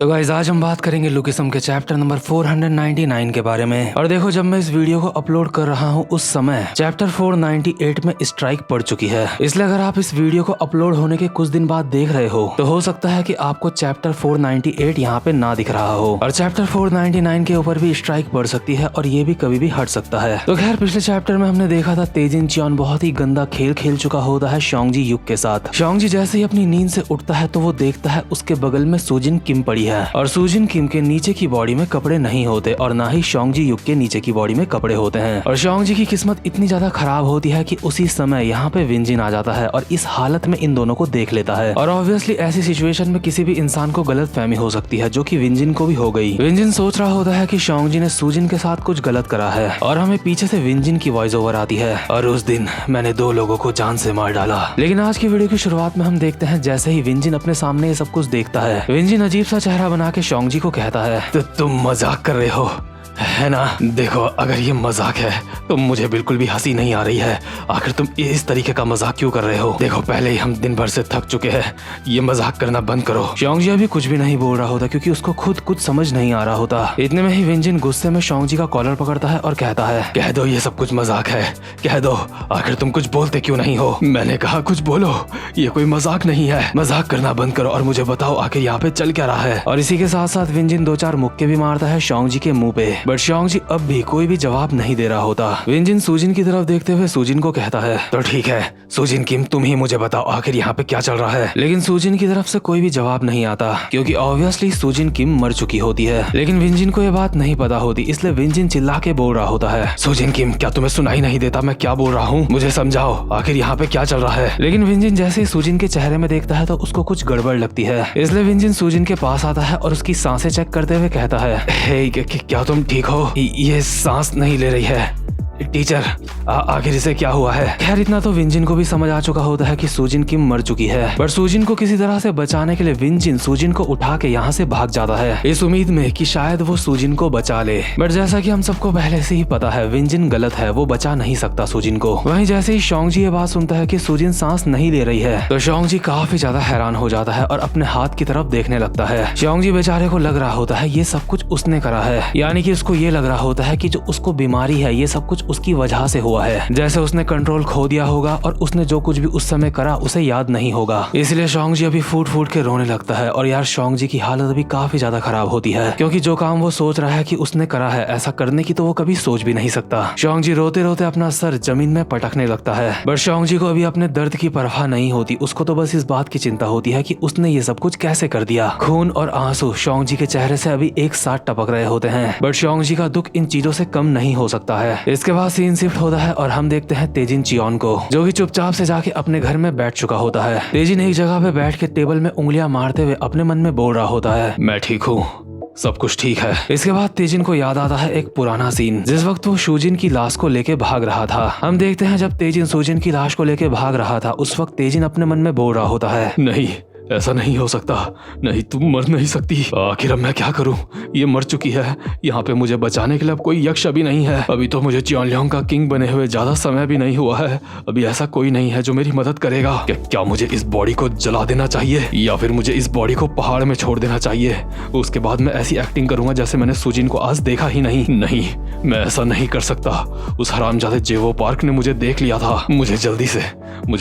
तो गाइस आज हम बात करेंगे लुकिसम के चैप्टर नंबर 499 के बारे में। और देखो जब मैं इस वीडियो को अपलोड कर रहा हूँ उस समय चैप्टर 498 में स्ट्राइक पड़ चुकी है। इसलिए अगर आप इस वीडियो को अपलोड होने के कुछ दिन बाद देख रहे हो तो हो सकता है कि आपको चैप्टर 498 यहाँ पे ना दिख रहा हो और चैप्टर 499 के ऊपर भी स्ट्राइक पड़ सकती है और ये भी कभी भी हट सकता है। तो खैर पिछले चैप्टर में हमने देखा था तेजिन चियोन बहुत ही गंदा खेल खेल चुका होता है शोंगजी युग के साथ। शोंगजी जैसे ही अपनी नींद से उठता है तो वो देखता है उसके बगल में सुजिन किम पड़ी है और सुजिन किम के नीचे की बॉडी में कपड़े नहीं होते और ना ही शोंगजी युग के नीचे की बॉडी में कपड़े होते हैं। और शोंगजी की किस्मत इतनी ज्यादा खराब होती है कि उसी समय यहाँ पे विंजिन आ जाता है और इस हालत में इन दोनों को देख लेता है। और ऑब्वियसली ऐसी सिचुएशन में किसी भी इंसान को गलत फहमी हो सकती है जो कि विंजिन को भी हो गई। विंजिन सोच रहा होता है कि शोंगजी ने सुजिन के साथ कुछ गलत करा है और हमें पीछे से विंजिन की वॉइस ओवर आती है और उस दिन मैंने 2 लोगों को जान से मार डाला। लेकिन आज की वीडियो की शुरुआत में हम देखते हैं जैसे ही विंजिन अपने सामने ये सब कुछ देखता है विंजिन अजीब सा चेहरा बना के शोंगजी को कहता है तो तुम मजाक कर रहे हो है ना। देखो अगर ये मजाक है तो मुझे बिल्कुल भी हंसी नहीं आ रही है। आखिर तुम इस तरीके का मजाक क्यों कर रहे हो। देखो पहले ही हम दिन भर से थक चुके हैं, ये मजाक करना बंद करो। शोंगजी अभी कुछ भी नहीं बोल रहा होता क्योंकि उसको खुद कुछ समझ नहीं आ रहा होता। इतने में ही विंजिन गुस्से में शोंगजी का कॉलर पकड़ता है और कहता है कह दो ये सब कुछ मजाक है, कह दो। आखिर तुम कुछ बोलते क्यों नहीं हो। मैंने कहा कुछ बोलो, ये कोई मजाक नहीं है। मजाक करना बंद करो और मुझे बताओ आखिर यहाँ पे चल क्या रहा है। और इसी के साथ साथ विंजिन 2-4 मुक्के भी मारता है शोंगजी के मुंह पे। बट शोंगजी अब भी कोई भी जवाब नहीं दे रहा होता। विंजिन सुजिन की तरफ देखते हुए सुजिन को कहता है तो ठीक है सुजिन किम तुम ही मुझे बताओ आखिर यहाँ पे क्या चल रहा है। लेकिन सुजिन की तरफ से कोई भी जवाब नहीं आता क्योंकि ऑब्वियसली सुजिन किम मर चुकी होती है। लेकिन विंजिन को ये बात नहीं पता होती इसलिए विंजिन चिल्ला के बोल रहा होता है सुजिन किम क्या तुम्हें सुनाई नहीं देता मैं क्या बोल रहा हूँ, मुझे समझाओ आखिर यहाँ पे क्या चल रहा है। लेकिन विंजिन जैसे ही सुजिन के चेहरे में देखता है तो उसको कुछ गड़बड़ लगती है। इसलिए विंजिन सुजिन के पास आता है और उसकी सांसें चेक करते हुए कहता है हे क्या तुम ठीक हो, ये सांस नहीं ले रही है। टीचर आखिर इसे क्या हुआ है। खैर इतना तो विंजिन को भी समझ आ चुका होता है कि सुजिन किम मर चुकी है। पर सुजिन को किसी तरह से बचाने के लिए विंजिन सुजिन को उठा के यहाँ से भाग जाता है इस उम्मीद में कि शायद वो सुजिन को बचा ले। बट जैसा कि हम सबको पहले से ही पता है विंजिन गलत है, वो बचा नहीं सकता सुजिन को। वहीं जैसे ही शोंगजी ये बात सुनता है कि सुजिन सांस नहीं ले रही है तो शोंगजी काफी ज्यादा हैरान हो जाता है और अपने हाथ की तरफ देखने लगता है। शोंगजी बेचारे को लग रहा होता है ये सब कुछ उसने करा है, यानी कि उसको ये लग रहा होता है कि जो उसको बीमारी है ये सब कुछ उसकी वजह से हुआ है। जैसे उसने कंट्रोल खो दिया होगा और उसने जो कुछ भी उस समय करा उसे याद नहीं होगा। इसलिए शोंगजी अभी फूट फूट के रोने लगता है और यार शोंगजी की हालत अभी काफी ज्यादा खराब होती है क्योंकि जो काम वो सोच रहा है कि उसने करा है ऐसा करने की तो वो कभी सोच भी नहीं सकता। शोंगजी रोते रोते अपना सर जमीन में पटकने लगता है। बट शोंगजी को अभी अपने दर्द की परवाह नहीं होती, उसको तो बस इस बात की चिंता होती है कि उसने ये सब कुछ कैसे कर दिया। खून और आंसू शोंगजी के चेहरे से अभी एक साथ टपक रहे होते हैं। बट शोंगजी का दुख इन चीजों से कम नहीं हो सकता है। इसके बाद सीन शिफ्ट होता है और हम देखते हैं तेजिन चियोन को जो कि चुपचाप से जाके अपने घर में बैठ चुका होता है। तेजिन एक जगह पे बैठ के टेबल में उंगलियां मारते हुए अपने मन में बोल रहा होता है मैं ठीक हूँ, सब कुछ ठीक है। इसके बाद तेजिन को याद आता है एक पुराना सीन जिस वक्त वो सुजिन की लाश को लेके भाग रहा था। हम देखते हैं जब तेजिन सुजिन की लाश को लेके भाग रहा था उस वक्त तेजिन अपने मन में बोल रहा होता है नहीं ऐसा नहीं हो सकता, नहीं तुम मर नहीं सकती। आखिर अब मैं क्या करूं, ये मर चुकी है, यहाँ पे मुझे बचाने के लिए अब कोई यक्ष भी नहीं है। अभी तो मुझे चियोनलियांग का किंग बने हुए ज्यादा समय भी नहीं हुआ है, अभी ऐसा कोई नहीं है जो मेरी मदद करेगा। क्या मुझे इस बॉडी को जला देना चाहिए या फिर मुझे इस बॉडी को पहाड़ में छोड़ देना चाहिए। उसके बाद मैं ऐसी एक्टिंग करूंगा जैसे मैंने सुजिन को आज देखा ही नहीं। नहीं मैं ऐसा नहीं कर सकता, उस हरामजादे जेवो पार्क ने मुझे देख लिया था। मुझे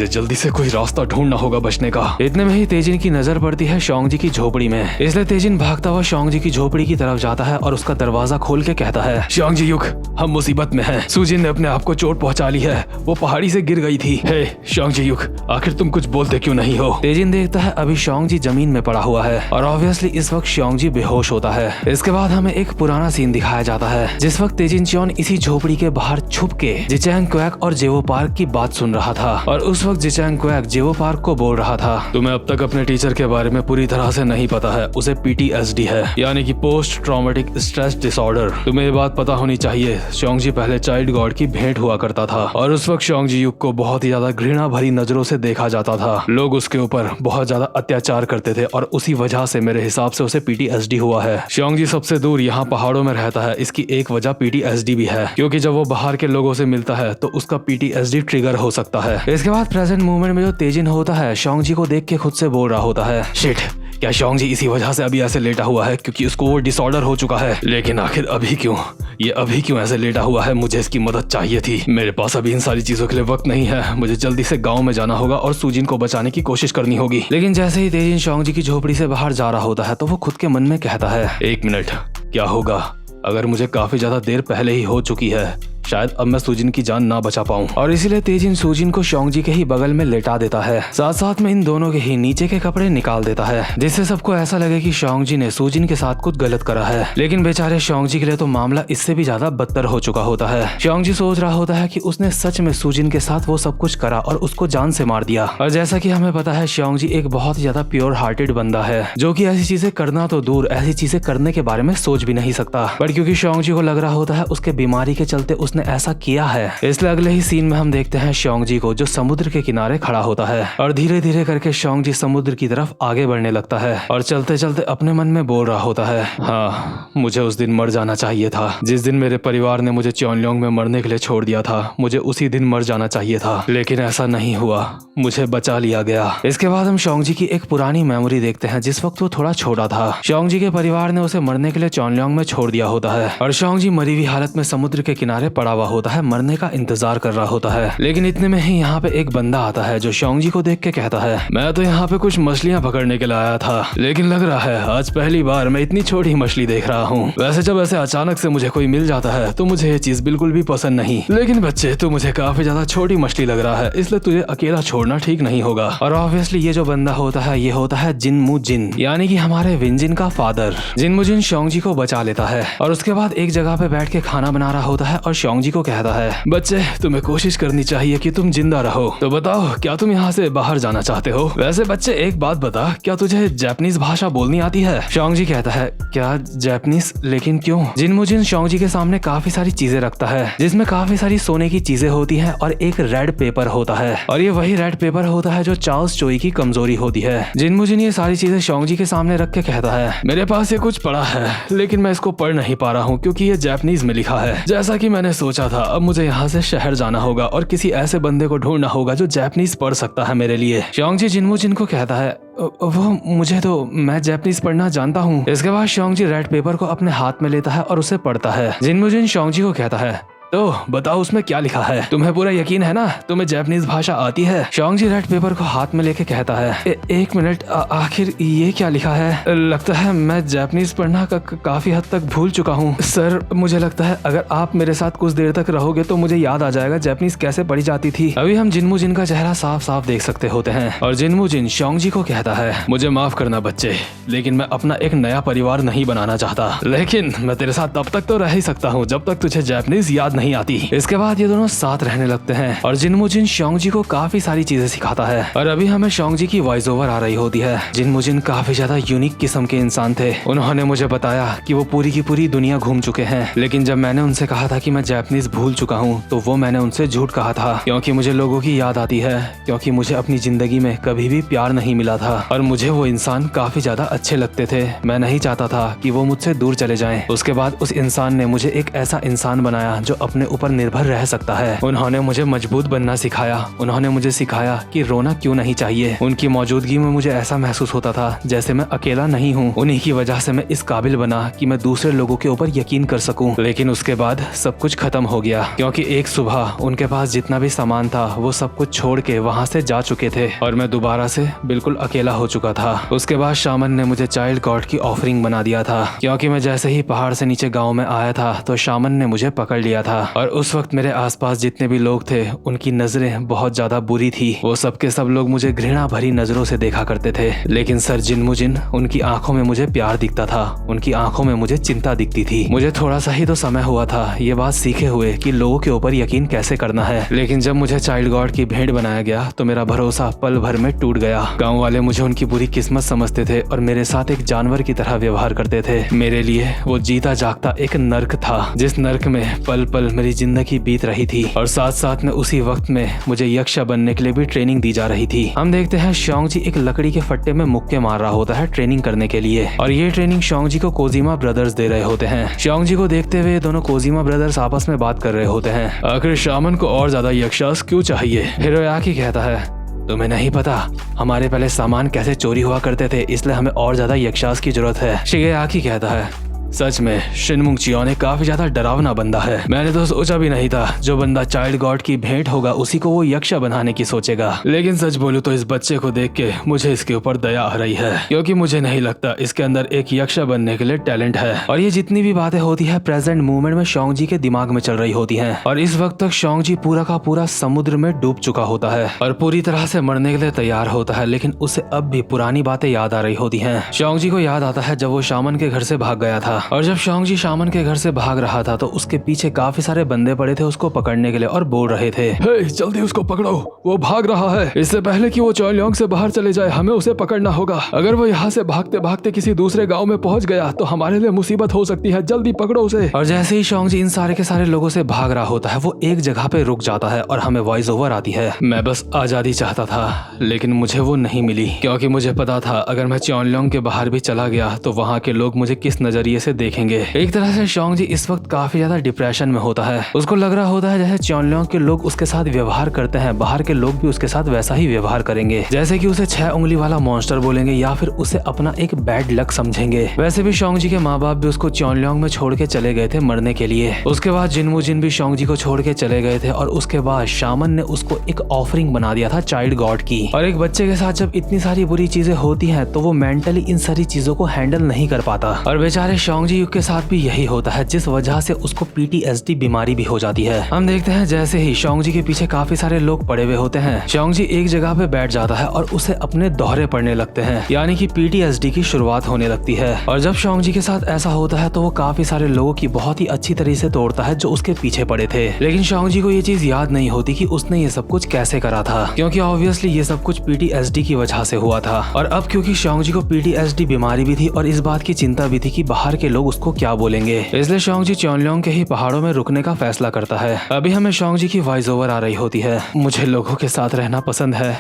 जल्दी से कोई रास्ता ढूंढना होगा बचने का। इतने में ही तेजिन की नजर पड़ती है शोंगजी की झोपड़ी में। इसलिए तेजिन भागता हुआ शोंगजी की झोपड़ी की तरफ जाता है और उसका दरवाजा खोल के कहता है शोंगजी युग हम मुसीबत में हैं, सुजिन ने अपने आप को चोट पहुंचा ली है, वो पहाड़ी से गिर गई थी। हे शोंगजी युग आखिर तुम कुछ बोलते क्यों नहीं हो। तेजिन देखता है अभी शोंगजी जमीन में पड़ा हुआ है और ऑब्वियसली इस वक्त शोंगजी बेहोश होता है। इसके बाद हमें एक पुराना सीन दिखाया जाता है जिस वक्त तेजिन चियोन इसी झोपड़ी के बाहर छुप के जिचैंग क्वैक और जेवो पार्क की बात सुन रहा था। और उस वक्त जिचैंग क्वैक जेवो पार्क को बोल रहा था तुम्हें अब तक अपने टीचर के बारे में पूरी तरह से नहीं पता है, उसे PTSD है यानी कि पोस्ट ट्रॉमेटिक स्ट्रेस डिसऑर्डर। तुम्हें ये बात पता होनी चाहिए शोंगजी पहले चाइल्ड गॉड की भेंट हुआ करता था और उस वक्त शोंगजी युग को बहुत ही ज्यादा घृणा भरी नजरों से देखा जाता था। लोग उसके ऊपर बहुत ज्यादा अत्याचार करते थे और उसी वजह से मेरे हिसाब से उसे PTSD हुआ है। शोंगजी सबसे दूर यहाँ पहाड़ों में रहता है, इसकी एक वजह PTSD भी है क्योंकि जब वो बाहर के लोगों से मिलता है तो उसका PTSD ट्रिगर हो सकता है। इसके बाद प्रेजेंट मूवमेंट में जो तेजिन होता है शोंगजी को देख के खुद से बोल रहा होता है शिट क्या शोंग जी इसी वजह से अभी ऐसे लेटा हुआ है क्योंकि उसको वो डिसऑर्डर हो चुका है? लेकिन आखिर अभी क्यों, ये अभी क्यों ऐसे लेटा हुआ है? मुझे इसकी मदद चाहिए थी। मेरे पास अभी इन सारी चीजों के लिए वक्त नहीं है। मुझे जल्दी से गाँव में जाना होगा और सूजिन को बचाने की कोशिश करनी होगी। लेकिन जैसे ही तेजिन शोंग जी की झोपड़ी से बाहर जा रहा होता है तो वो खुद के मन में कहता है, 1 मिनट, क्या होगा अगर मुझे काफी ज्यादा देर पहले ही हो चुकी है? शायद अब मैं सूजिन की जान ना बचा पाऊं। और इसीलिए तेजिन सूजिन को शोंग जी के ही बगल में लेटा देता है, साथ साथ में इन दोनों के ही नीचे के कपड़े निकाल देता है, जिससे सबको ऐसा लगे कि शोंग जी ने सूजिन के साथ कुछ गलत करा है। लेकिन बेचारे शोंग जी के लिए तो मामला इससे भी ज्यादा बदतर हो चुका होता है। शोंग जी सोच रहा होता है कि उसने सच में सूजिन के साथ वो सब कुछ करा और उसको जान से मार दिया। और जैसा कि हमें पता है शोंग जी एक बहुत ही ज्यादा प्योर हार्टेड बंदा है, जो कि ऐसी चीजें करना तो दूर, ऐसी चीजें करने के बारे में सोच भी नहीं सकता। बट क्योंकि शोंग जी को लग रहा होता है उसके बीमारी के चलते उसने ऐसा किया है, इसलिए अगले ही सीन में हम देखते हैं शोंग जी को जो समुद्र के किनारे खड़ा होता है और धीरे धीरे करके शोंग जी समुद्र की तरफ आगे बढ़ने लगता है और चलते चलते अपने मन में बोल रहा होता है, हाँ, मुझे उस दिन मर जाना चाहिए था। जिस दिन मेरे परिवार ने मुझे चोनलोंग में मरने के लिए छोड़ दिया था, मुझे उसी दिन मर जाना चाहिए था, लेकिन ऐसा नहीं हुआ, मुझे बचा लिया गया। इसके बाद हम शोंग जी की एक पुरानी मेमोरी देखते हैं जिस वक्त वो थोड़ा छोटा था। शोंग जी के परिवार ने उसे मरने के लिए चोनलोंग में छोड़ दिया होता है और शोंग जी मरी हुई हालत में समुद्र के किनारे पड़ा हुआ होता है, मरने का इंतजार कर रहा होता है। लेकिन इतने में ही यहाँ पे एक बंदा आता है जो शोंग जी को देख के कहता है, मैं तो यहाँ पे कुछ मछलियाँ पकड़ने के लिए आया था, लेकिन लग रहा है आज पहली बार मैं इतनी छोटी मछली देख रहा हूँ। वैसे जब ऐसे अचानक से मुझे कोई मिल जाता है तो मुझे ये चीज बिल्कुल भी पसंद नहीं, लेकिन बच्चे तू मुझे काफी ज्यादा छोटी मछली लग रहा है, इसलिए तुझे अकेला छोड़ना ठीक नहीं होगा। और ऑब्वियसली ये जो बंदा होता है ये होता है जिनमू जिन, यानी कि हमारे विंजिन का फादर। जिनमू जिन शोंग जी को बचा लेता है और उसके बाद एक जगह पे बैठ के खाना बना रहा होता है और शोंग जी को कहता है, बच्चे तुम्हें कोशिश करनी चाहिए कि तुम जिंदा रहो, तो बताओ क्या तुम यहाँ से बाहर जाना चाहते हो? वैसे बच्चे एक बात बता, क्या तुझे जापानीज भाषा बोलनी आती है? शोंग जी कहता है, क्या जापानीज, लेकिन क्यों? जिनमू जिन शोंग जी के सामने काफी सारी चीजें रखता है जिसमें काफी सारी सोने की चीजें होती है और एक रेड पेपर होता है, और ये वही रेड पेपर होता है जो चार्ल्स चोई की कमजोरी होती है। जिनमू जिन ये सारी चीजें शोंग जी के सामने रख के कहता है, मेरे पास ये कुछ पड़ा है लेकिन मैं इसको पढ़ नहीं पा रहा हूँ क्योंकि ये जापानीज में लिखा है। जैसा कि मैंने सोचा था, अब मुझे यहाँ से शहर जाना होगा और किसी ऐसे बंदे को ढूंढना होगा जो जापानीज पढ़ सकता है मेरे लिए। शोंग जी जिनमू जिन को कहता है, वो मुझे तो, मैं जापानीज पढ़ना जानता हूँ। इसके बाद शोंग जी रेड पेपर को अपने हाथ में लेता है और उसे पढ़ता है। जिनमू जिन शोंग जी को कहता है, तो बताओ उसमें क्या लिखा है? तुम्हें पूरा यकीन है ना? तुम्हें जापानीज भाषा आती है? शोंग जी रेड पेपर को हाथ में लेके कहता है, एक मिनट, आखिर ये क्या लिखा है? लगता है मैं जापानीज पढ़ना काफी हद तक भूल चुका हूँ सर। मुझे लगता है अगर आप मेरे साथ कुछ देर तक रहोगे तो मुझे याद आ जाएगा जापानीज कैसे पढ़ी जाती थी। अभी हम जिनमू जिन का चेहरा साफ साफ देख सकते होते हैं और जिनमू जिन शोंग जी को कहता है, मुझे माफ करना बच्चे, लेकिन मैं अपना एक नया परिवार नहीं बनाना चाहता, लेकिन मैं तेरे साथ तब तक तो रह ही सकता हूँ जब तक तुझे जापानीज याद नहीं आती। इसके बाद ये दोनों साथ रहने लगते हैं और जिनमू जिन शोंग जी को काफी सारी चीजें सिखाता है। और अभी हमें शोंग जी की वॉइस ओवर आ रही होती है। जिनमू जिन काफी ज्यादा यूनिक किस्म के इंसान थे। उन्होंने मुझे बताया कि वो पूरी की पूरी दुनिया घूम चुके हैं, लेकिन जब मैंने उनसे कहा था कि मैं जापानीज भूल चुका हूँ तो वो मैंने उनसे झूठ कहा था, क्योंकि मुझे लोगों की याद आती है, क्योंकि मुझे अपनी जिंदगी में कभी भी प्यार नहीं मिला था और मुझे वो इंसान काफी ज्यादा अच्छे लगते थे। मैं नहीं चाहता था कि वो मुझसे दूर चले जाएं। उसके बाद उस इंसान ने मुझे एक ऐसा इंसान बनाया जो अपने ऊपर निर्भर रह सकता है। उन्होंने मुझे मजबूत बनना सिखाया। उन्होंने मुझे सिखाया कि रोना क्यों नहीं चाहिए। उनकी मौजूदगी में मुझे ऐसा महसूस होता था जैसे मैं अकेला नहीं हूँ। उन्हीं की वजह से मैं इस काबिल बना कि मैं दूसरे लोगों के ऊपर यकीन कर सकूं। लेकिन उसके बाद सब कुछ खत्म हो गया, क्योंकि एक सुबह उनके पास जितना भी सामान था वो सब कुछ छोड़ के वहाँ से जा चुके थे और मैं दोबारा से बिल्कुल अकेला हो चुका था। उसके बाद शामन ने मुझे चाइल्ड गॉड की ऑफरिंग बना दिया था, क्योंकि मैं जैसे ही पहाड़ से नीचे गाँव में आया था तो शामन ने मुझे पकड़ लिया था और उस वक्त मेरे आसपास जितने भी लोग थे उनकी नजरें बहुत ज्यादा बुरी थी। वो सब के सब लोग मुझे घृणा भरी नजरों से देखा करते थे, लेकिन सर जिनमू जिन, उनकी आंखों में मुझे प्यार दिखता था, उनकी आंखों में मुझे चिंता दिखती थी। मुझे थोड़ा सा ही तो समय हुआ था ये बात सीखे हुए कि लोगों के ऊपर यकीन कैसे करना है, लेकिन जब मुझे चाइल्ड गॉड की भेंट बनाया गया तो मेरा भरोसा पल भर में टूट गया। गाँव वाले मुझे उनकी बुरी किस्मत समझते थे और मेरे साथ एक जानवर की तरह व्यवहार करते थे। मेरे लिए वो जीता जागता एक नर्क था, जिस नर्क में पल पल मेरी जिंदगी बीत रही थी और साथ साथ में उसी वक्त में मुझे यक्षा बनने के लिए भी ट्रेनिंग दी जा रही थी। हम देखते हैं शोंग जी एक लकड़ी के फट्टे में मुक्के मार रहा होता है ट्रेनिंग करने के लिए, और ये ट्रेनिंग शोंग जी को कोजिमा ब्रदर्स दे रहे होते हैं। शोंग जी को देखते हुए दोनों कोजिमा ब्रदर्स आपस में बात कर रहे होते हैं। आखिर शामन को और ज्यादा यक्षास क्यों चाहिए? हिरोयाकी कहता है, तुम्हें नहीं पता हमारे पहले सामान कैसे चोरी हुआ करते थे, इसलिए हमें और ज्यादा यक्षास की जरूरत है। शिगेयाकी कहता है, सच में शिनमुंग चियोने काफी ज्यादा डरावना बंदा है। मैंने तो सोचा भी नहीं था जो बंदा चाइल्ड गॉड की भेंट होगा उसी को वो यक्षा बनाने की सोचेगा। लेकिन सच बोलूं तो इस बच्चे को देख के मुझे इसके ऊपर दया आ रही है, क्योंकि मुझे नहीं लगता इसके अंदर एक यक्षा बनने के लिए टैलेंट है। और ये जितनी भी बातें होती है प्रेजेंट मूवमेंट में शोंगजी के दिमाग में चल रही होती है। और इस वक्त तक शोंगजी पूरा का पूरा समुद्र में डूब चुका होता है और पूरी तरह से मरने के लिए तैयार होता है, लेकिन उसे अब भी पुरानी बातें याद आ रही होती है। शोंगजी को याद आता है जब वो शामन के घर से भाग गया था, और जब शोंगजी शामन के घर से भाग रहा था तो उसके पीछे काफी सारे बंदे पड़े थे उसको पकड़ने के लिए और बोल रहे थे, हे जल्दी उसको पकड़ो, वो भाग रहा है। इससे पहले कि वो चॉनलियांग से बाहर चले जाए हमें उसे पकड़ना होगा। अगर वो यहाँ से भागते भागते किसी दूसरे गांव में पहुंच गया तो हमारे लिए मुसीबत हो सकती है, जल्दी पकड़ो उसे। और जैसे ही शोंगजी इन सारे के सारे लोगों से भाग रहा होता है वो एक जगह पे रुक जाता है और हमें वॉइस ओवर आती है, मैं बस आजादी चाहता था लेकिन मुझे वो नहीं मिली, क्योंकि मुझे पता था अगर मैं चॉनलियांग के बाहर भी चला गया तो वहाँ के लोग मुझे किस नजरिए से देखेंगे। एक तरह से शोंगजी इस वक्त काफी ज्यादा डिप्रेशन में होता है। उसको लग रहा होता है जैसे चॉनलियांग के लोग उसके साथ व्यवहार करते हैं, बाहर के लोग भी उसके साथ वैसा ही व्यवहार करेंगे, जैसे कि उसे 6 उंगली वाला मॉन्स्टर बोलेंगे या फिर उसे अपना एक बैड लक समझेंगे। वैसे भी शोंगजी के माँ बाप भी उसको चॉनलियांग में छोड़ के चले गए थे मरने के लिए। उसके बाद जिनवू जिन भी शोंगजी को छोड़ के चले गए थे और उसके बाद शामन ने उसको एक ऑफरिंग बना दिया था चाइल्ड गॉड की। और एक बच्चे के साथ जब इतनी सारी बुरी चीजें होती हैं तो वो मेंटली इन सारी चीजों को हैंडल नहीं कर पाता। और बेचारे शोंगजी युग के साथ भी यही होता है, जिस वजह से उसको PTSD बीमारी भी हो जाती है। हम देखते हैं जैसे ही शोंगजी के पीछे काफी सारे लोग पड़े हुए होते हैं, शोंगजी एक जगह पे बैठ जाता है और उसे अपने दौरे पड़ने लगते हैं, यानी कि PTSD की शुरुआत होने लगती है। और जब शोंगजी के साथ ऐसा होता है तो वो काफी सारे लोगों की बहुत ही अच्छी तरीके से तोड़ता है जो उसके पीछे पड़े थे। लेकिन शोंगजी को ये चीज याद नहीं होती कि उसने ये सब कुछ कैसे करा था, क्योंकि ऑब्वियसली ये सब कुछ PTSD की वजह से हुआ था। और अब क्योंकि शोंगजी को PTSD बीमारी भी थी और इस बात की चिंता भी थी कि बाहर के लोग उसको क्या बोलेंगे, इसलिए शोंगजी चॉनलियांग के ही पहाड़ों में रुकने का फैसला करता है। अभी हमें शोंगजी की वॉइस ओवर आ रही होती है, मुझे लोगों के साथ रहना पसंद है,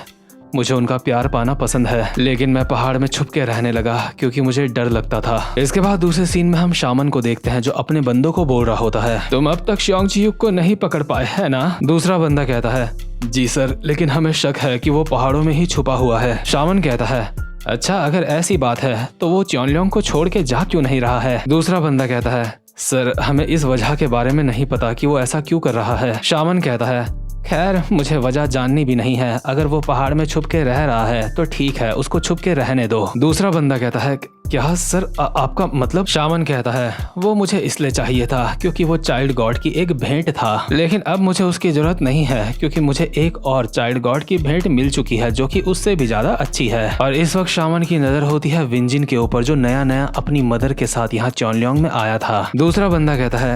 मुझे उनका प्यार पाना पसंद है, लेकिन मैं पहाड़ में छुप के रहने लगा क्योंकि मुझे डर लगता था। इसके बाद दूसरे सीन में हम शामन को देखते हैं जो अपने बंदों को बोल रहा होता है, तुम अब तक शोंगजी युग को नहीं पकड़ पाए है ना। दूसरा बंदा कहता है, जी सर, लेकिन हमें शक है कि वो पहाड़ों में ही छुपा हुआ है। शामन कहता है, अच्छा अगर ऐसी बात है तो वो चॉनलियांग को छोड़ के जा क्यों नहीं रहा है। दूसरा बंदा कहता है, सर हमें इस वजह के बारे में नहीं पता कि वो ऐसा क्यों कर रहा है। शामन कहता है, खैर मुझे वजह जाननी भी नहीं है, अगर वो पहाड़ में छुप के रह रहा है तो ठीक है, उसको छुप के रहने दो। दूसरा बंदा कहता है, क्या सर आपका मतलब। शामन कहता है, वो मुझे इसलिए चाहिए था क्योंकि वो चाइल्ड गॉड की एक भेंट था, लेकिन अब मुझे उसकी जरूरत नहीं है क्योंकि मुझे एक और चाइल्ड गॉड की भेंट मिल चुकी है जो कि उससे भी ज्यादा अच्छी है। और इस वक्त शामन की नजर होती है विंजिन के ऊपर जो नया नया अपनी मदर के साथ यहाँ चॉनलियांग में आया था। दूसरा बंदा कहता है,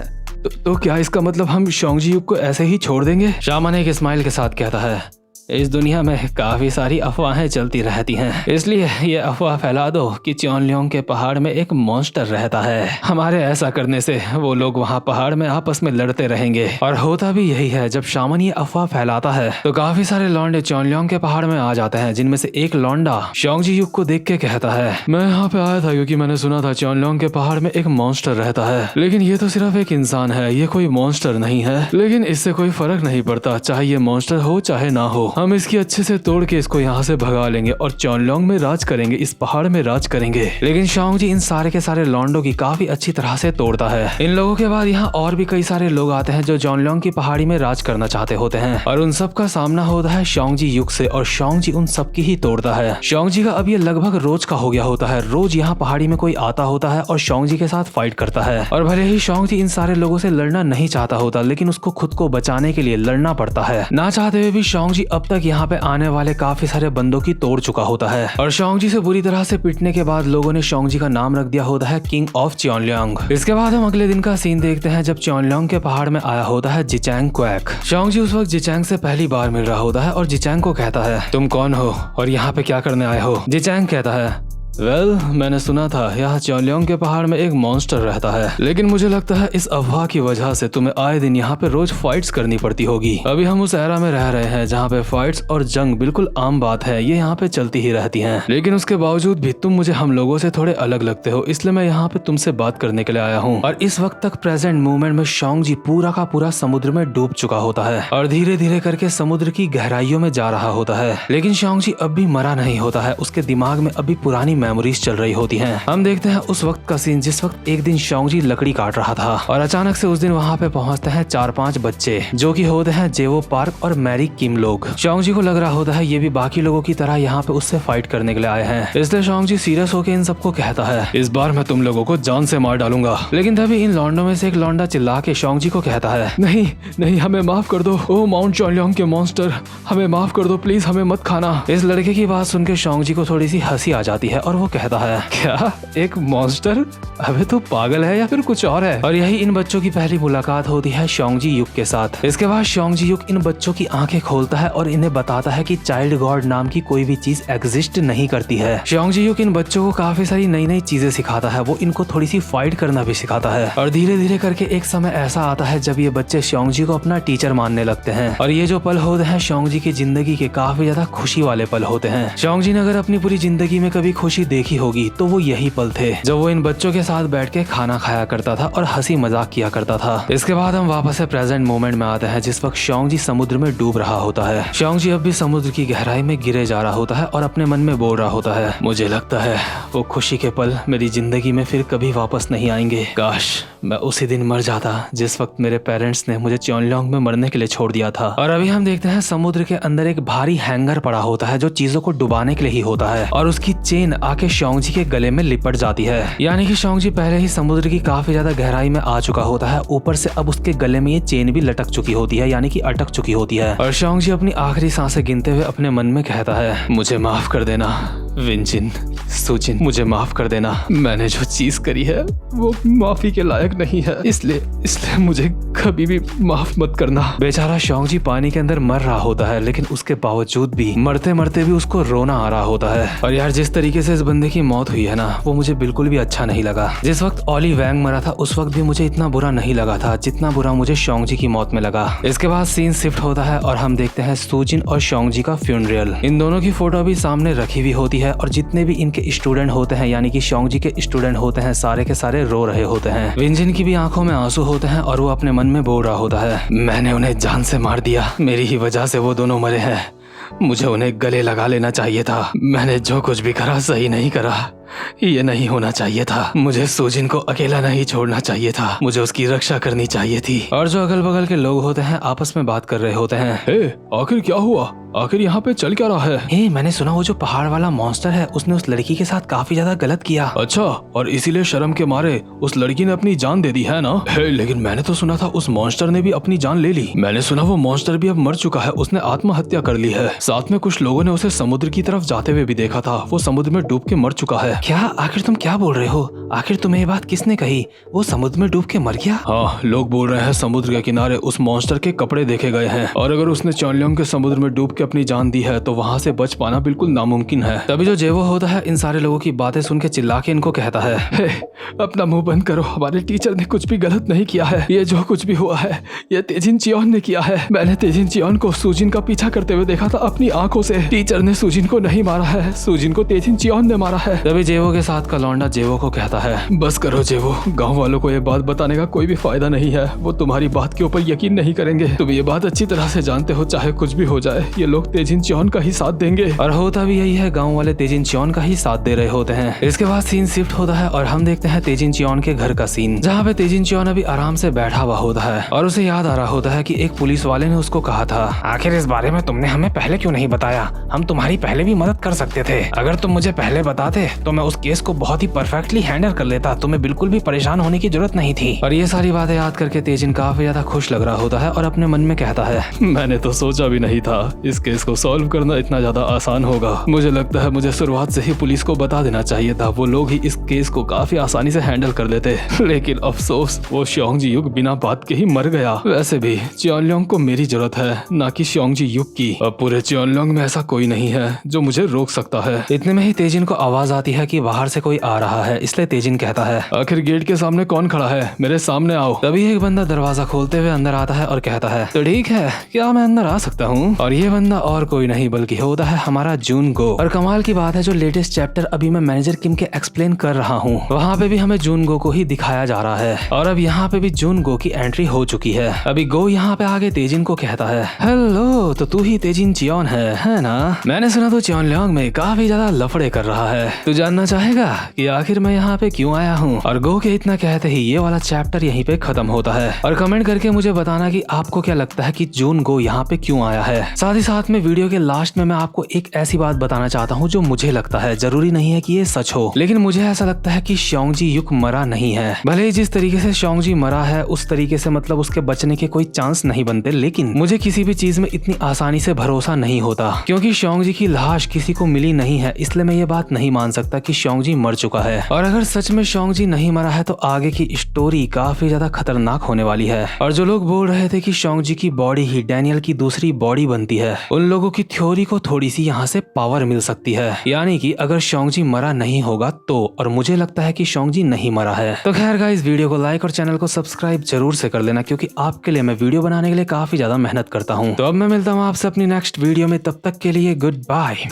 तो क्या इसका मतलब हम शोंगजी युग को ऐसे ही छोड़ देंगे। शामन एक स्माइल के साथ कहता है, इस दुनिया में काफी सारी अफवाहें चलती रहती हैं, इसलिए ये अफवाह फैला दो कि चॉनलियांग के पहाड़ में एक मॉन्स्टर रहता है। हमारे ऐसा करने से वो लोग वहाँ पहाड़ में आपस में लड़ते रहेंगे। और होता भी यही है, जब शामन ये अफवाह फैलाता है तो काफी सारे लौंडे चॉनलियांग के पहाड़ में आ जाते हैं, जिनमें से एक लौंडा शोंगजी युग को देख के कहता है, मैं यहाँ पे आया था क्योंकि मैंने सुना था चॉनलियांग के पहाड़ में एक मॉन्स्टर रहता है, लेकिन ये तो सिर्फ एक इंसान है, ये कोई मॉन्स्टर नहीं है। लेकिन इससे कोई फर्क नहीं पड़ता, चाहे ये मॉन्स्टर हो चाहे ना हो, हम इसकी अच्छे से तोड़ के इसको यहाँ से भगा लेंगे और चॉनलियांग में राज करेंगे, इस पहाड़ में राज करेंगे। लेकिन शोंगजी इन सारे के सारे लॉन्डो की काफी अच्छी तरह से तोड़ता है। इन लोगों के बाद यहाँ और भी कई सारे लोग आते हैं जो चॉनलियांग की पहाड़ी में राज करना चाहते होते हैं और उन सब का सामना होता है शोंगजी युग से और शोंगजी उन सब की ही तोड़ता है। शोंगजी का अब ये लगभग रोज का हो गया होता है, रोज यहाँ पहाड़ी में कोई आता होता है और शोंगजी के साथ फाइट करता है। और भले ही शोंगजी इन सारे लोगों से लड़ना नहीं चाहता होता, लेकिन उसको खुद को बचाने के लिए लड़ना पड़ता है। ना चाहते हुए भी शोंगजी अब तक यहाँ पे आने वाले काफी सारे बंदों की तोड़ चुका होता है। और शोंगजी से बुरी तरह से पिटने के बाद लोगों ने शोंगजी का नाम रख दिया होता है किंग ऑफ चॉनलियांग। इसके बाद हम अगले दिन का सीन देखते हैं जब चॉनलियांग के पहाड़ में आया होता है जिचैंग क्वैक। शोंगजी उस वक्त जिचैंग से पहली बार मिल रहा होता है और जिचैंग को कहता है, तुम कौन हो और यहाँ पे क्या करने आए हो। जिचैंग कहता है, मैंने सुना था यहाँ चौलियोंग के पहाड़ में एक मॉन्स्टर रहता है, लेकिन मुझे लगता है इस अफवाह की वजह से तुम्हें आए दिन यहाँ पे रोज फाइट्स करनी पड़ती होगी। अभी हम उस एरा में रह रहे हैं जहाँ पे फाइट्स और जंग बिल्कुल आम बात है, ये यहाँ पे चलती ही रहती हैं। लेकिन उसके बावजूद भी तुम मुझे हम लोगों से थोड़े अलग लगते हो, इसलिए मैं यहाँ पे तुमसे बात करने के लिए आया हूँ। और इस वक्त तक प्रेजेंट मूवमेंट में शॉन्गजी पूरा का पूरा समुद्र में डूब चुका होता है और धीरे धीरे करके समुद्र की गहराइयों में जा रहा होता है। लेकिन शॉन्गजी अब भी मरा नहीं होता है, उसके दिमाग में अभी पुरानी मेमोरीज चल रही होती हैं। हम देखते हैं उस वक्त का सीन जिस वक्त एक दिन शॉन्गजी लकड़ी काट रहा था और अचानक से उस दिन वहाँ पे पहुँचते हैं 4-5 बच्चे जो कि होते हैं जेवो पार्क और मैरी किम लोग। शॉन्गजी को लग रहा होता है ये भी बाकी लोगों की तरह यहाँ पे उससे फाइट करने के लिए आए हैं, इसलिए शॉन्गजी सीरियस होकर इन सबको कहता है इस बार मैं तुम लोगों को जान से मार डालूंगा। लेकिन तभी इन लौंडों में से एक लौंडा चिल्ला के शॉन्गजी को कहता है नहीं नहीं, हमें माफ कर दो, ओ माउंट चौलियोंग के मॉन्स्टर, हमें माफ कर दो प्लीज, हमें मत खाना। इस लड़के की बात सुन के शॉन्गजी को थोड़ी सी हंसी आ जाती है और वो कहता है क्या एक मॉन्स्टर, अबे तू पागल है या फिर कुछ और है। और यही इन बच्चों की पहली मुलाकात होती है शॉन्गजी युक के साथ। इसके बाद शॉन्गजी युक इन बच्चों की आंखें खोलता है और इन्हें बताता है कि चाइल्ड गॉड नाम की कोई भी चीज एग्जिस्ट नहीं करती है। शॉन्गजी युक इन बच्चों को काफी सारी नई नई चीजें सिखाता है, वो इनको थोड़ी सी फाइट करना भी सिखाता है। और धीरे धीरे करके एक समय ऐसा आता है जब ये बच्चे शॉन्गजी को अपना टीचर मानने लगते हैं। और ये जो पल होते हैं शॉन्गजी की जिंदगी के काफी ज्यादा खुशी वाले पल होते हैं। शॉन्गजी ने अगर अपनी पूरी जिंदगी में कभी खुशी देखी होगी तो वो यही पल थे जब वो इन बच्चों के साथ बैठ के खाना खाया करता था और हंसी मजाक किया करता था। इसके बाद हम वापस से प्रेजेंट मोमेंट में आते हैं जिस वक्त शॉन्गजी समुद्र में डूब रहा होता है। शॉन्गजी अब भी समुद्र की गहराई में गिरे जा रहा होता है और अपने मन में बोल रहा होता है मुझे लगता है वो खुशी के पल मेरी जिंदगी में फिर कभी वापस नहीं आएंगे। काश मैं उसी दिन मर जाता जिस वक्त मेरे पेरेंट्स ने मुझे चौलियोंग में मरने के लिए छोड़ दिया था। और अभी हम देखते हैं समुद्र के अंदर एक भारी हैंगर पड़ा होता है जो चीजों को डुबाने के लिए ही होता है और उसकी चेन आके शॉन्गजी के गले में लिपट जाती है। यानी कि शॉन्गजी पहले ही समुद्र की काफी ज्यादा गहराई में आ चुका होता है, ऊपर से अब उसके गले में ये चेन भी लटक चुकी होती है, यानी कि अटक चुकी होती है। और शॉन्गजी अपनी आखिरी सांसें गिनते हुए अपने मन में कहता है मुझे माफ कर देना विंजिन, सुजिन, मुझे माफ कर देना, मैंने जो चीज करी है वो माफी के लायक नहीं है, इसलिए मुझे कभी भी माफ मत करना। बेचारा शॉन्गजी पानी के अंदर मर रहा होता है, लेकिन उसके बावजूद भी मरते मरते भी उसको रोना आ रहा होता है। और यार जिस तरीके से इस बंदे की मौत हुई है ना, वो मुझे बिल्कुल भी अच्छा नहीं लगा। जिस वक्त ओली वैंग मरा था उस वक्त भी मुझे इतना बुरा नहीं लगा था जितना बुरा मुझे शॉन्गजी की मौत में लगा। इसके बाद सीन शिफ्ट होता है और हम देखते हैं सुजिन और शॉन्गजी का फ्यूनरल। इन दोनों की फोटो भी सामने रखी हुई होती है और जितने भी इनके स्टूडेंट होते हैं यानी कि शॉन्गजी के स्टूडेंट होते हैं सारे के सारे रो रहे होते हैं। विंजिन की भी आंखों में आंसू होते हैं और वो अपने मन में बोल रहा होता है मैंने उन्हें जान से मार दिया, मेरी ही वजह से वो दोनों मरे हैं, मुझे उन्हें गले लगा लेना चाहिए था, मैंने जो कुछ भी करा सही नहीं करा, ये नहीं होना चाहिए था, मुझे सुजिन को अकेला नहीं छोड़ना चाहिए था, मुझे उसकी रक्षा करनी चाहिए थी। और जो अगल बगल के लोग होते हैं आपस में बात कर रहे होते हैं आखिर क्या हुआ, आखिर यहाँ पे चल क्या रहा है। मैंने सुना वो जो पहाड़ वाला मॉन्स्टर है उसने उस लड़की के साथ काफी ज्यादा गलत किया। अच्छा, और इसीलिए शर्म के मारे उस लड़की ने अपनी जान दे दी है ना। लेकिन मैंने तो सुना था उस मॉन्स्टर ने भी अपनी जान ले ली, मैंने सुना वो मॉन्स्टर भी अब मर चुका है, उसने आत्महत्या कर ली है, साथ में कुछ लोगों ने उसे समुद्र की तरफ जाते हुए भी देखा था, वो समुद्र में डूब के मर चुका है। क्या, आखिर तुम क्या बोल रहे हो, आखिर तुम्हें ये बात किसने कही, वो समुद्र में डूब के मर गया। हाँ, लोग बोल रहे हैं समुद्र के किनारे उस मॉन्स्टर के कपड़े देखे गए हैं और अगर उसने चौलियोंग के समुद्र में डूब के अपनी जान दी है तो वहाँ से बच पाना बिल्कुल नामुमकिन है। तभी जो जेवो होता है इन सारे लोगों की बातें सुन के चिल्ला के इनको कहता है अपना मुंह बंद करो, हमारे टीचर ने कुछ भी गलत नहीं किया है, ये जो कुछ भी हुआ है ये तेजिन चियोन ने किया है, मैंने तेजिन चियोन को सुजिन का पीछा करते हुए देखा था अपनी आंखों से, टीचर ने सुजिन को नहीं मारा है, सुजिन को तेजिन चियोन ने मारा है। तभी जेवो के साथ का लौंडा जेवो को कहता है बस करो जेवो, गाँव वालों को ये बात बताने का कोई भी फायदा नहीं है, वो तुम्हारी बात के ऊपर यकीन नहीं करेंगे, तुम ये बात अच्छी तरह से जानते हो, चाहे कुछ भी हो जाए ये लोग तेजिन चियोन का ही साथ देंगे। और होता भी यही है, गांव वाले तेजिन चियोन का ही साथ दे रहे होते हैं। इसके बाद सीन शिफ्ट होता है और हम देखते हैं तेजिन चियोन के घर का सीन, जहाँ पे तेजिन चियोन अभी आराम से बैठा हुआ होता है और उसे याद आ रहा होता है कि एक पुलिस वाले ने उसको कहा था आखिर इस बारे में तुमने हमें पहले क्यों नहीं बताया, हम तुम्हारी पहले भी मदद कर सकते थे, अगर तुम मुझे पहले बताते तो मैं उस केस को बहुत ही परफेक्टली हैंडल कर लेता, तुम्हें बिल्कुल भी परेशान होने की जरूरत नहीं थी। और ये सारी बातें याद करके तेजिन काफी ज्यादा खुश लग रहा होता है और अपने मन में कहता है मैंने तो सोचा भी नहीं था इस केस को सॉल्व करना इतना ज्यादा आसान होगा। मुझे लगता है मुझे शुरुआत से ही पुलिस को बता देना चाहिए था, वो लोग ही इस केस को काफी आसानी से हैंडल कर लेते। लेकिन अफसोस वो शियोंग जी युग बिना बात के ही मर गया। वैसे भी चियोनलोंग को मेरी जरूरत है, ना कि शियोंग जी युग की। अब पूरे चियोनलोंग में ऐसा कोई नहीं है जो मुझे रोक सकता है। इतने में ही तेजिन को आवाज आती है कि बाहर से कोई आ रहा है, इसलिए तेजिन कहता है, आखिर गेट के सामने कौन खड़ा है, मेरे सामने आओ। तभी एक बंदा दरवाजा खोलते हुए अंदर आता है और कहता है, तो ठीक है, क्या मैं अंदर आ सकता हूँ? और ये बंदा और कोई नहीं बल्कि होता है हमारा जूनगो। और कमाल की बात है, जो लेटेस्ट चैप्टर अभी मैं मैनेजर किम के एक्सप्लेन कर रहा हूँ, वहाँ पे भी हमें जूनगो को ही दिखाया जा रहा है। और अब यहाँ पे भी जूनगो की एंट्री हो चुकी है। अभी गो यहाँ पे आगे तेजिन को कहता है, हेलो, तो तू ही तेजिन चियोन है ना? मैंने सुना तू चियोनलोंग में काफी ज्यादा लफड़े कर रहा है, तू जानना चाहेगा कि आखिर मैं यहाँ पे क्यों आया हूँ? और गो के इतना कहते ही ये वाला चैप्टर यहीं पे खत्म होता है। और कमेंट करके मुझे बताना कि आपको क्या लगता है कि जूनगो यहाँ पे क्यों आया है। साथ ही साथ में वीडियो के लास्ट में मैं आपको एक ऐसी बात बताना चाहता हूँ जो मुझे लगता है, जरूरी नहीं है कि ये सच हो, लेकिन मुझे ऐसा लगता है कि शियोंग जी युग मरा नहीं है। भले ही जिस तरीके से शियोंग जी मरा है उस तरीके से मतलब उसके बचने के कोई चांस नहीं बनते, लेकिन मुझे किसी भी चीज में इतनी आसानी से भरोसा नहीं होता, क्योंकि शियोंग जी की लाश किसी को मिली नहीं है। इसलिए मैं ये बात नहीं मान सकता कि शियोंग जी मर चुका है। और अगर सच में शियोंग जी नहीं मरा है तो आगे की स्टोरी काफी ज्यादा खतरनाक होने वाली है। और जो लोग बोल रहे थे कि शियोंग जी की बॉडी ही डैनियल की दूसरी बॉडी बनती है, उन लोगों की थ्योरी को थोड़ी सी यहाँ से पावर मिल सकती है, यानी कि अगर शियोंग जी मरा नहीं होगा तो। और मुझे लगता है कि शियोंग जी नहीं मरा है। तो खैर गाइस, वीडियो को लाइक और चैनल को सब्सक्राइब जरूर से कर लेना, क्योंकि आपके लिए मैं वीडियो बनाने के लिए काफी ज्यादा मेहनत करता हूँ। तो अब मैं मिलता हूँ आपसे अपनी नेक्स्ट वीडियो में, तब तक के लिए गुड बाय।